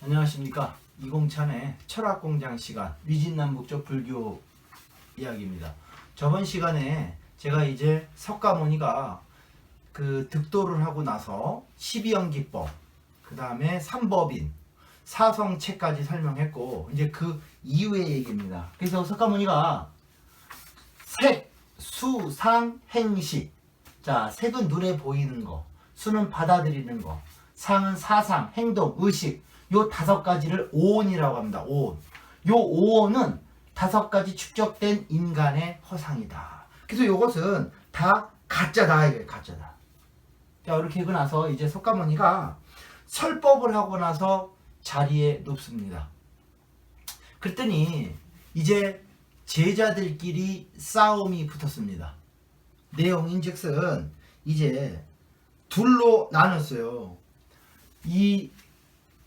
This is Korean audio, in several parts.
안녕하십니까. 이공찬의 철학공장 시간 위진남북쪽 불교 이야기입니다. 저번 시간에 제가 이제 석가모니가 그 득도를 하고 나서 12연기법, 그 다음에 삼법인, 사성체까지 설명했고, 이제 그 이후의 얘기입니다. 그래서 석가모니가 색, 수, 상, 행식. 자, 색은 눈에 보이는 거, 수는 받아들이는 거, 상은 사상, 행동, 의식. 요 5가지를 오온이라고 합니다. 오온. 요 오온은 5가지 축적된 인간의 허상이다. 그래서 요것은 다 가짜다 이거예요. 가짜다. 자, 이렇게 하고 나서 이제 석가모니가 설법을 하고 나서 자리에 눕습니다. 그랬더니 이제 제자들끼리 싸움이 붙었습니다. 내용인즉슨 이제 둘로 나눴어요.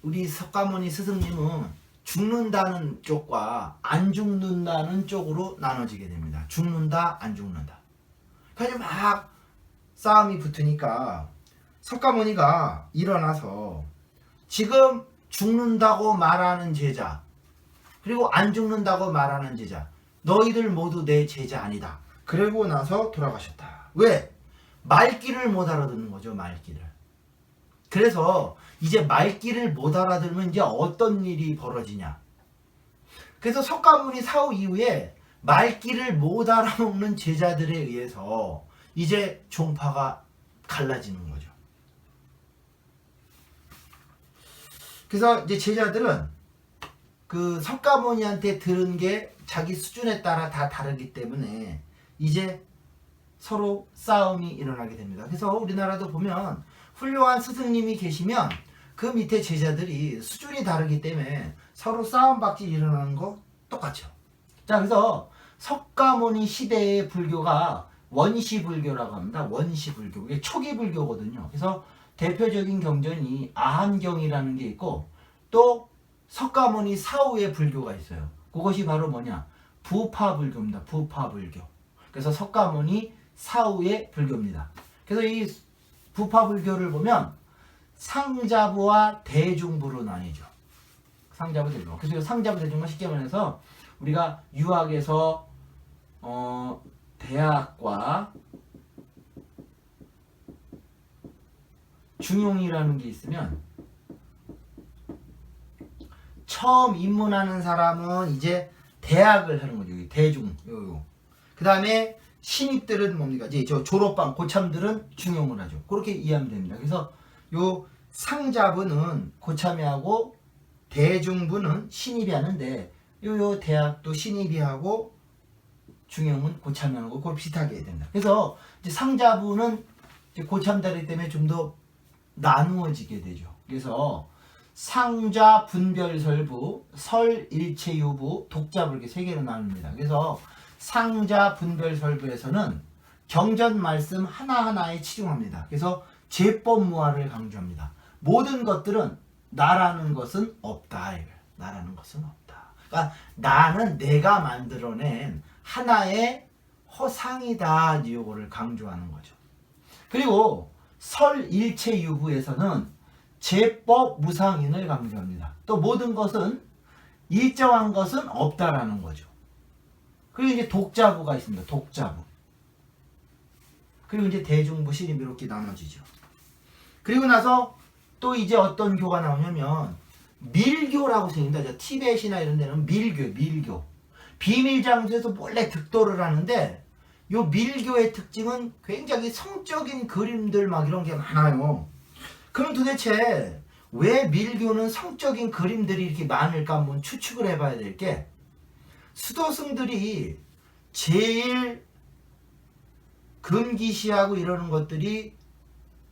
우리 석가모니 스승님은 죽는다는 쪽과 안 죽는다는 쪽으로 나눠지게 됩니다. 죽는다, 안 죽는다. 그래서 막 싸움이 붙으니까 석가모니가 일어나서 지금 죽는다고 말하는 제자, 그리고 안 죽는다고 말하는 제자, 너희들 모두 내 제자 아니다. 그러고 나서 돌아가셨다. 왜? 말귀를 못 알아듣는 거죠. 말귀를. 그래서 이제 말귀를 못 알아들으면 이제 어떤 일이 벌어지냐. 그래서 석가모니 사후 이후에 말귀를 못 알아먹는 제자들에 의해서 이제 종파가 갈라지는 거죠. 그래서 이제 제자들은 그 석가모니한테 들은 게 자기 수준에 따라 다 다르기 때문에 이제 서로 싸움이 일어나게 됩니다. 그래서 우리나라도 보면 훌륭한 스승님이 계시면 그 밑에 제자들이 수준이 다르기 때문에 서로 싸움박질 일어나는 거 똑같죠. 자, 그래서 석가모니 시대의 불교가 원시불교라고 합니다. 원시불교. 이게 초기 불교거든요. 그래서 대표적인 경전이 아한경이라는 게 있고, 또 석가모니 사후의 불교가 있어요. 그것이 바로 뭐냐? 부파불교입니다. 부파불교. 그래서 석가모니 사후의 불교입니다. 그래서 이 부파불교를 보면 상자부와 대중부로 나뉘죠. 상자부, 대중부. 그래서 상자부, 대중부 쉽게 말해서 우리가 유학에서 대학과 중용이라는 게 있으면 처음 입문하는 사람은 이제 대학을 하는 거죠. 대중. 그 다음에 신입들은 뭡니까? 이제 저 졸업반 고참들은 중용을 하죠. 그렇게 이해하면 됩니다. 그래서 요 상자부는 고참이 하고 대중부는 신입이 하는데 요 대학도 신입이 하고 중용은 고참이 하는 거 그걸 비슷하게 해야 된다. 그래서 이제 상자부는 이제 고참자리 때문에 좀 더 나누어지게 되죠. 그래서 상자 분별설부, 설일체유부, 독자부 이렇게 3개로 나눕니다. 그래서 상자 분별설부에서는 경전 말씀 하나하나에 치중합니다. 그래서 제법무화를 강조합니다. 모든 것들은 나라는 것은 없다. 나라는 것은 없다. 그러니까 나는 내가 만들어낸 하나의 허상이다. 이거를 강조하는 거죠. 그리고 설일체유부에서는 제법 무상인을 강조합니다. 또 모든 것은 일정한 것은 없다라는 거죠. 그리고 이제 독자부가 있습니다. 독자부. 그리고 이제 대중부, 신입 이렇게 나눠지죠. 그리고 나서 또 이제 어떤 교가 나오냐면 밀교라고 생깁니다. 티벳이나 이런 데는 밀교. 비밀 장소에서 몰래 득도를 하는데 요 밀교의 특징은 굉장히 성적인 그림들 막 이런 게 많아요. 그럼 도대체 왜 밀교는 성적인 그림들이 이렇게 많을까 한번 추측을 해봐야 될 게, 수도승들이 제일 금기시하고 이러는 것들이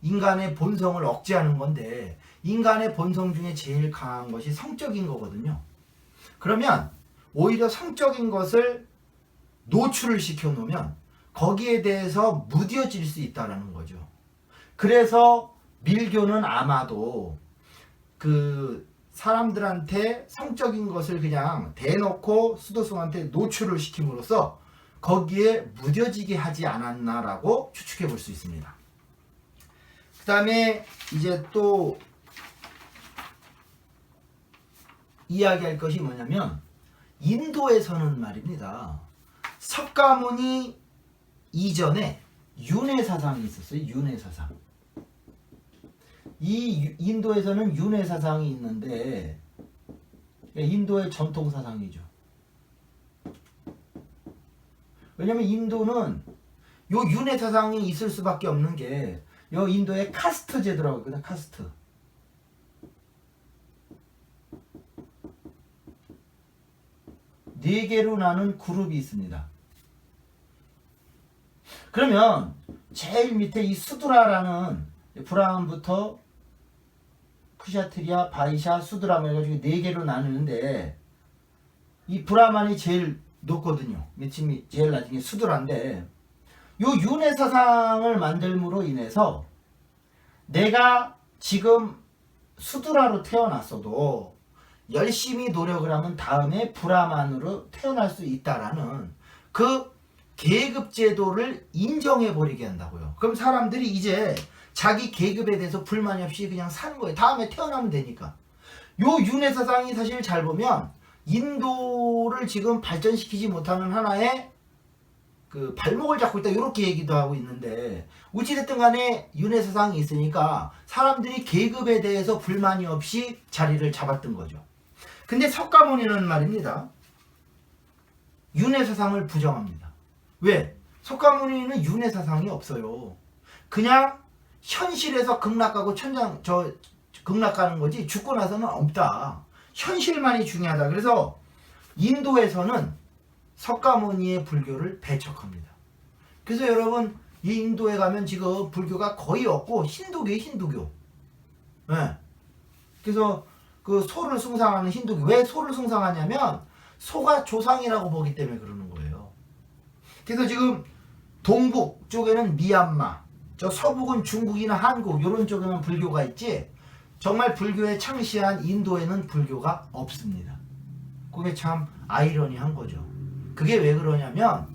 인간의 본성을 억제하는 건데, 인간의 본성 중에 제일 강한 것이 성적인 거거든요. 그러면 오히려 성적인 것을 노출을 시켜 놓으면 거기에 대해서 무뎌질 수 있다는 거죠. 그래서 밀교는 아마도 그 사람들한테 성적인 것을 그냥 대놓고 수도승한테 노출을 시킴으로써 거기에 무뎌지게 하지 않았나라고 추측해 볼 수 있습니다. 그 다음에 이제 또 이야기할 것이 뭐냐면 인도에서는 말입니다. 석가모니 이전에 윤회사상이 있었어요. 윤회사상. 이 인도에서는 윤회사상이 있는데 인도의 전통사상이죠. 왜냐면 인도는 요 윤회사상이 있을 수밖에 없는 게 요 인도의 카스트 제도라고 있거든. 카스트. 네 개로 나눈 그룹이 있습니다. 그러면 제일 밑에 이 수드라라는 브라움부터 크샤트리아, 바이샤, 수드라마 해가지고 네 개로 나누는데 이 브라만이 제일 높거든요. 밑이 제일 낮은 게 수드라인데 요 윤회 사상을 만들므로 인해서 내가 지금 수드라로 태어났어도 열심히 노력을 하면 다음에 브라만으로 태어날 수 있다라는 그 계급 제도를 인정해 버리게 한다고요. 그럼 사람들이 이제 자기 계급에 대해서 불만이 없이 그냥 사는 거예요. 다음에 태어나면 되니까. 요 윤회 사상이 사실 잘 보면 인도를 지금 발전시키지 못하는 하나의 그 발목을 잡고 있다 이렇게 얘기도 하고 있는데 어찌됐든 간에 윤회 사상이 있으니까 사람들이 계급에 대해서 불만이 없이 자리를 잡았던 거죠. 근데 석가모니는 말입니다. 윤회 사상을 부정합니다. 왜? 석가모니는 윤회 사상이 없어요. 그냥 현실에서 극락가고 극락가는 거지 죽고 나서는 없다. 현실만이 중요하다. 그래서 인도에서는 석가모니의 불교를 배척합니다. 그래서 여러분 이 인도에 가면 지금 불교가 거의 없고 힌두교예요. 힌두교. 네. 그래서 그 소를 숭상하는 힌두교. 왜 소를 숭상하냐면 소가 조상이라고 보기 때문에 그러는 거예요. 그래서 지금 동북 쪽에는 미얀마, 저 서북은 중국이나 한국 이런 쪽에는 불교가 있지 정말 불교에 창시한 인도에는 불교가 없습니다. 그게 참 아이러니한 거죠. 그게 왜 그러냐면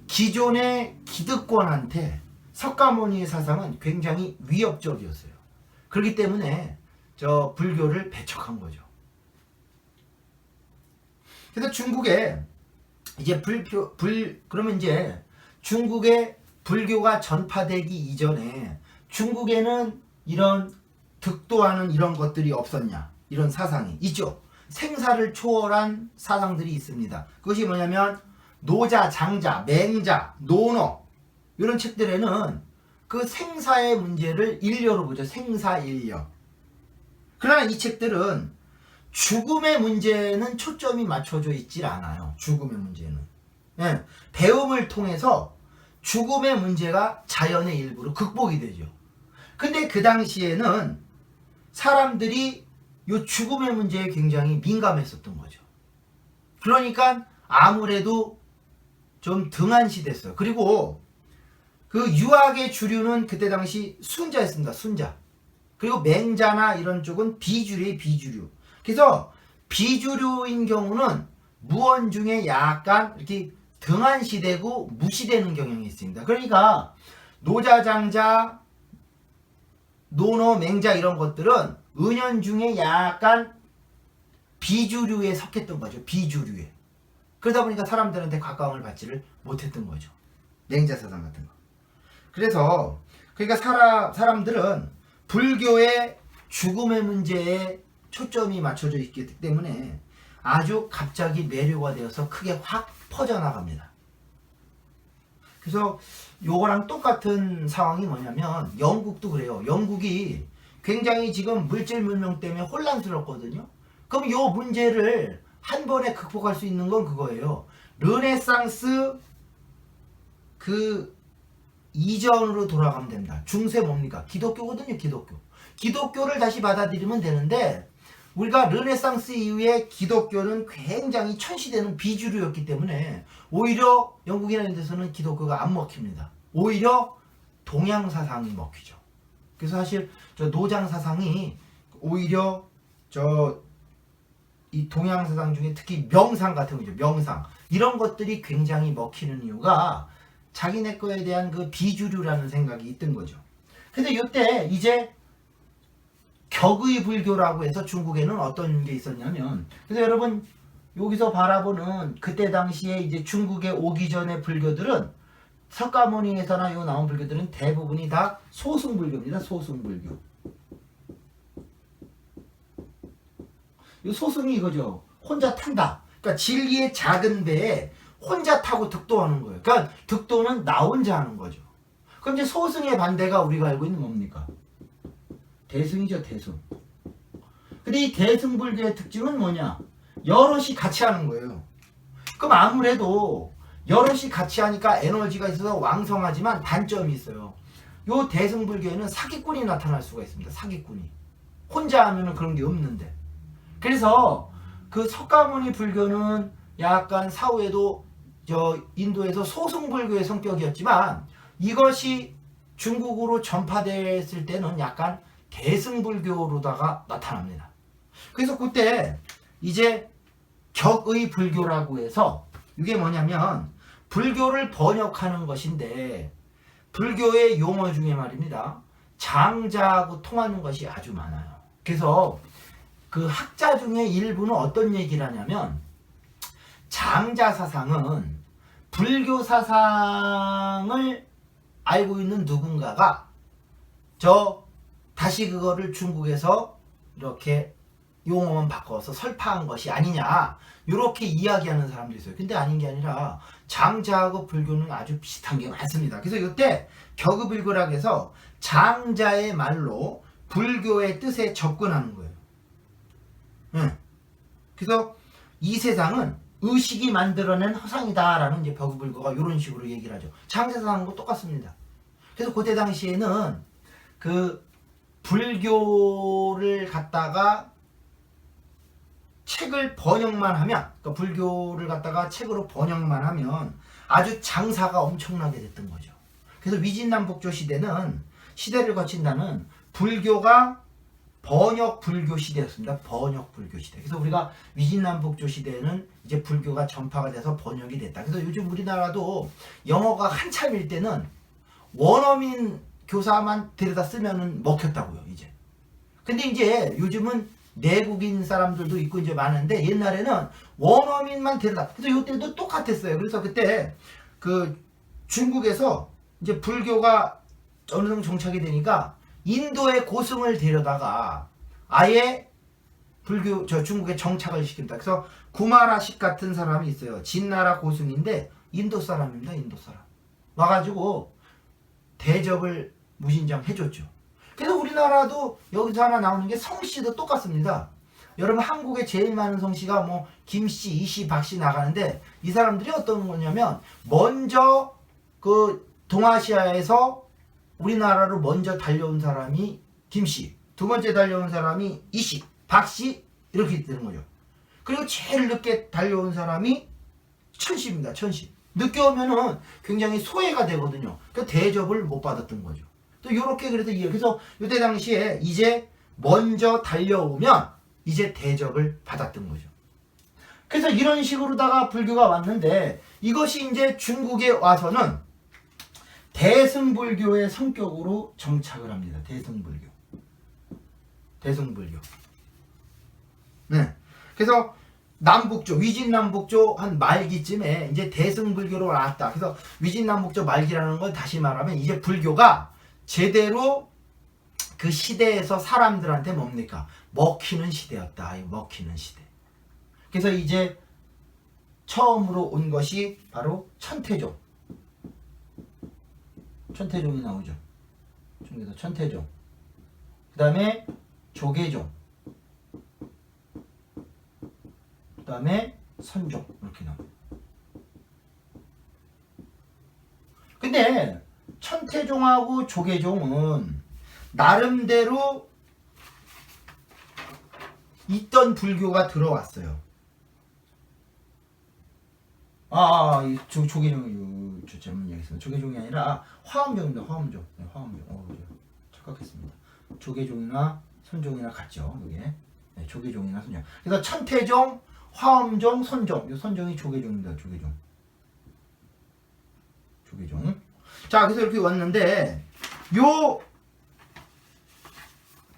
기존의 기득권한테 석가모니의 사상은 굉장히 위협적이었어요. 그렇기 때문에 저 불교를 배척한 거죠. 그래서 중국에 이제 그러면 이제 중국에 불교가 전파되기 이전에 중국에는 이런 득도하는 이런 것들이 없었냐? 이런 사상이 있죠. 생사를 초월한 사상들이 있습니다. 그것이 뭐냐면 노자, 장자, 맹자, 논어 이런 책들에는 그 생사의 문제를 일려로 보죠. 생사일려. 그러나 이 책들은 죽음의 문제는 초점이 맞춰져 있질 않아요. 죽음의 문제는. 네. 배움을 통해서 죽음의 문제가 자연의 일부로 극복이 되죠. 근데 그 당시에는 사람들이 이 죽음의 문제에 굉장히 민감했었던 거죠. 그러니까 아무래도 좀 등한시됐어요. 그리고 그 유학의 주류는 그때 당시 순자였습니다. 순자. 그리고 맹자나 이런 쪽은 비주류의 비주류. 그래서 비주류인 경우는 무언 중에 약간 이렇게 등한시되고 무시되는 경향이 있습니다. 그러니까 노자, 장자, 논어, 맹자 이런 것들은 은연중에 약간 비주류에 속했던 거죠. 비주류에. 그러다 보니까 사람들한테 각광을 받지를 못했던 거죠. 맹자 사상 같은 거. 그래서 그러니까 사람들은 불교의 죽음의 문제에 초점이 맞춰져 있기 때문에 아주 갑자기 매료가 되어서 크게 확 퍼져나갑니다. 그래서 요거랑 똑같은 상황이 뭐냐면 영국도 그래요. 영국이 굉장히 지금 물질 문명 때문에 혼란스럽거든요. 그럼 요 문제를 한 번에 극복할 수 있는 건 그거예요. 르네상스 그 이전으로 돌아가면 됩니다. 중세 뭡니까? 기독교거든요. 기독교. 기독교를 다시 받아들이면 되는데 우리가 르네상스 이후에 기독교는 굉장히 천시되는 비주류였기 때문에 오히려 영국이나 이런 데서는 기독교가 안 먹힙니다. 오히려 동양 사상이 먹히죠. 그래서 사실 저 노장 사상이 오히려 이 동양 사상 중에 특히 명상 같은 거죠. 명상 이런 것들이 굉장히 먹히는 이유가 자기네 거에 대한 그 비주류라는 생각이 있던 거죠. 근데 이때 이제 격의 불교라고 해서 중국에는 어떤 게 있었냐면, 그래서 여러분 여기서 바라보는 그때 당시에 이제 중국에 오기 전에 불교들은 석가모니에서나 요 나온 불교들은 대부분이 다 소승불교입니다. 소승불교. 이 소승이 이거죠. 혼자 탄다. 그러니까 진리의 작은 배에 혼자 타고 득도하는 거예요. 그러니까 득도는 나 혼자 하는 거죠. 그럼 이제 소승의 반대가 우리가 알고 있는 뭡니까? 대승이죠, 대승. 근데 이 대승불교의 특징은 뭐냐? 여럿이 같이 하는 거예요. 그럼 아무래도 여럿이 같이 하니까 에너지가 있어서 왕성하지만 단점이 있어요. 요 대승불교에는 사기꾼이 나타날 수가 있습니다. 사기꾼이. 혼자 하면은 그런 게 없는데. 그래서 그 석가모니 불교는 약간 사후에도 인도에서 소승불교의 성격이었지만 이것이 중국으로 전파됐을 때는 약간 대승불교로다가 나타납니다. 그래서 그때 이제 격의 불교라고 해서 이게 뭐냐면 불교를 번역하는 것인데 불교의 용어 중에 말입니다. 장자하고 통하는 것이 아주 많아요. 그래서 그 학자 중에 일부는 어떤 얘기를 하냐면 장자 사상은 불교 사상을 알고 있는 누군가가 다시 그거를 중국에서 이렇게 용어만 바꿔서 설파한 것이 아니냐 이렇게 이야기하는 사람도 있어요. 근데 아닌 게 아니라 장자하고 불교는 아주 비슷한 게 많습니다. 그래서 이때 격의불교라고 해서 장자의 말로 불교의 뜻에 접근하는 거예요. 그래서 이 세상은 의식이 만들어낸 허상이다라는 이제 격의불교가 이런 식으로 얘기를 하죠. 장자 사상과 똑같습니다. 그래서 그때 당시에는 그 불교를 갖다가 책을 번역만 하면, 그러니까 불교를 갖다가 책으로 번역만 하면 아주 장사가 엄청나게 됐던 거죠. 그래서 위진남북조 시대는 시대를 거친다는 불교가 번역 불교 시대였습니다. 번역 불교 시대. 그래서 우리가 위진남북조 시대에는 이제 불교가 전파가 돼서 번역이 됐다. 그래서 요즘 우리나라도 영어가 한참일 때는 원어민 교사만 데려다 쓰면은 먹혔다고요, 이제. 근데 이제 요즘은 내국인 사람들도 있고 이제 많은데 옛날에는 원어민만 데려다. 그래서 이때도 똑같았어요. 그래서 그때 그 중국에서 이제 불교가 어느 정도 정착이 되니까 인도의 고승을 데려다가 아예 불교 중국에 정착을 시킵니다. 그래서 구마라식 같은 사람이 있어요. 진나라 고승인데 인도 사람입니다. 인도 사람. 와가지고 대접을 무진장 해줬죠. 그래서 우리나라도 여기서 하나 나오는 게 성씨도 똑같습니다. 여러분 한국에 제일 많은 성씨가 뭐 김씨, 이씨, 박씨 나가는데 이 사람들이 어떤 거냐면 먼저 그 동아시아에서 우리나라로 먼저 달려온 사람이 김씨, 두 번째 달려온 사람이 이씨, 박씨 이렇게 되는 거죠. 그리고 제일 늦게 달려온 사람이 천씨입니다. 천씨. 늦게 오면은 굉장히 소외가 되거든요. 그 대접을 못 받았던 거죠. 또 요렇게 그래서 이때 당시에 이제 먼저 달려오면 이제 대접을 받았던 거죠. 그래서 이런 식으로다가 불교가 왔는데 이것이 이제 중국에 와서는 대승불교의 성격으로 정착을 합니다. 대승불교. 대승불교. 네. 그래서 남북조, 위진남북조 한 말기쯤에 이제 대승불교로 왔다. 그래서 위진남북조 말기라는 걸 다시 말하면 이제 불교가 제대로 그 시대에서 사람들한테 뭡니까? 먹히는 시대였다. 먹히는 시대. 그래서 이제 처음으로 온 것이 바로 천태종. 천태종이 나오죠. 중국에서 천태종. 그 다음에 조계종. 그 다음에 선종. 이렇게 나옵니다. 근데 천태종하고 조계종은 나름대로 있던 불교가 들어왔어요. 조계종이 잘못 얘기했습니다. 조계종이 아니라 화엄종입니다. 화엄종. 네, 화엄종. 착각했습니다. 조계종이나 선종이나 같죠. 이게 네, 조계종이나 선종. 그래서 천태종, 화엄종, 선종. 이 선종이 조계종입니다. 조계종. 자, 그래서 이렇게 왔는데 요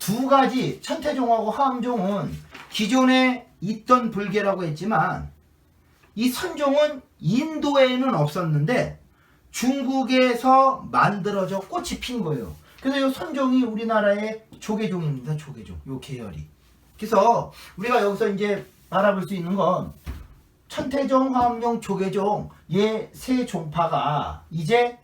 두 가지 천태종하고 화엄종은 기존에 있던 불교라고 했지만 이 선종은 인도에는 없었는데 중국에서 만들어져 꽃이 핀 거예요. 그래서 이 선종이 우리나라의 조계종입니다. 조계종. 요 계열이. 그래서 우리가 여기서 이제 알아볼 수 있는 건 천태종, 화엄종, 조계종 이 세 종파가 이제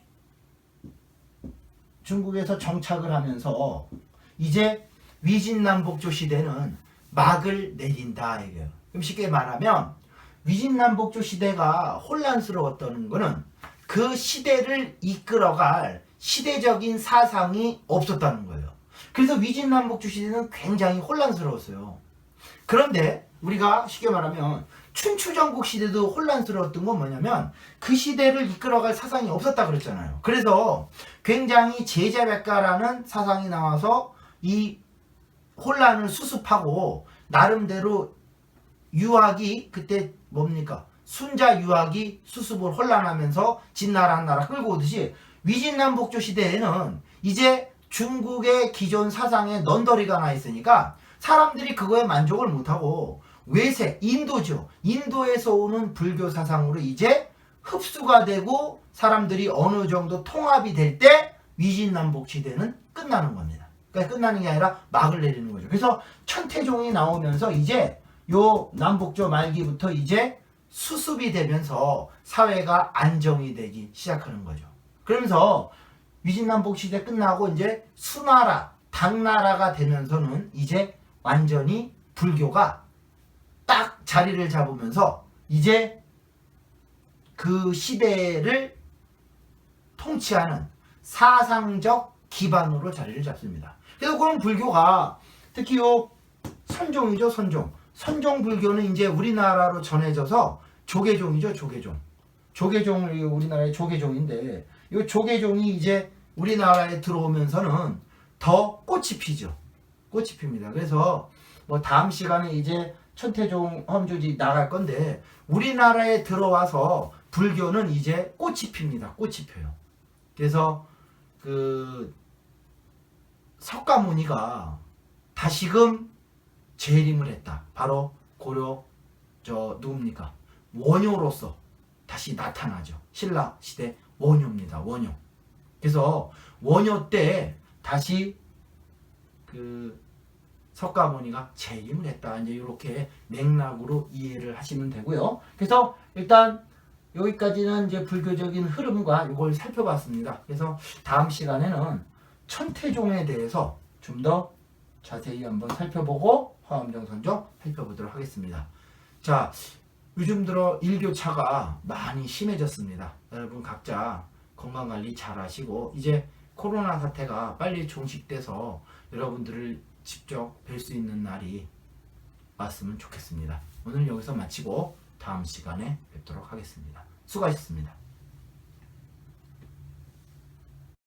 중국에서 정착을 하면서 이제 위진남북조 시대는 막을 내린다 이거예요. 그럼 쉽게 말하면 위진남북조 시대가 혼란스러웠던 거는 그 시대를 이끌어갈 시대적인 사상이 없었다는 거예요. 그래서 위진남북조 시대는 굉장히 혼란스러웠어요. 그런데 우리가 쉽게 말하면 춘추전국 시대도 혼란스러웠던 건 뭐냐면 그 시대를 이끌어갈 사상이 없었다 그랬잖아요. 그래서 굉장히 제자백가라는 사상이 나와서 이 혼란을 수습하고 나름대로 유학이 그때 뭡니까? 순자 유학이 수습을 혼란하면서 진나라 한 나라 끌고 오듯이 위진남북조 시대에는 이제 중국의 기존 사상에 넌더리가 나 있으니까 사람들이 그거에 만족을 못하고 외세, 인도죠. 인도에서 오는 불교 사상으로 이제 흡수가 되고 사람들이 어느 정도 통합이 될 때 위진남북 시대는 끝나는 겁니다. 그러니까 끝나는 게 아니라 막을 내리는 거죠. 그래서 천태종이 나오면서 이제 요 남북조 말기부터 이제 수습이 되면서 사회가 안정이 되기 시작하는 거죠. 그러면서 위진남북 시대 끝나고 이제 수나라, 당나라가 되면서는 이제 완전히 불교가 딱 자리를 잡으면서 이제 그 시대를 통치하는 사상적 기반으로 자리를 잡습니다. 그래서 그런 불교가 특히 요 선종이죠, 선종. 선종 불교는 이제 우리나라로 전해져서 조계종이죠, 조계종. 조계종이 우리나라의 조계종인데 이 조계종이 이제 우리나라에 들어오면서는 더 꽃이 피죠. 꽃이 핍니다. 그래서 뭐 다음 시간에 이제 천태종 화엄종이 나갈 건데 우리나라에 들어와서 불교는 이제 꽃이 핍니다. 꽃이 펴요. 그래서 그 석가모니가 다시금 재림을 했다. 바로 고려 누굽니까? 원효로서 다시 나타나죠. 신라 시대 원효입니다. 원효. 그래서 원효 때 다시 그 석가모니가 재림을 했다. 이제 이렇게 맥락으로 이해를 하시면 되고요. 그래서 일단 여기까지는 이제 불교적인 흐름과 이걸 살펴봤습니다. 그래서 다음 시간에는 천태종에 대해서 좀 더 자세히 한번 살펴보고 화엄종 선종 살펴보도록 하겠습니다. 자, 요즘 들어 일교차가 많이 심해졌습니다. 여러분 각자 건강관리 잘 하시고 이제 코로나 사태가 빨리 종식돼서 여러분들을 직접 뵐 수 있는 날이 왔으면 좋겠습니다. 오늘 여기서 마치고 다음 시간에 뵙도록 하겠습니다. 수고하셨습니다.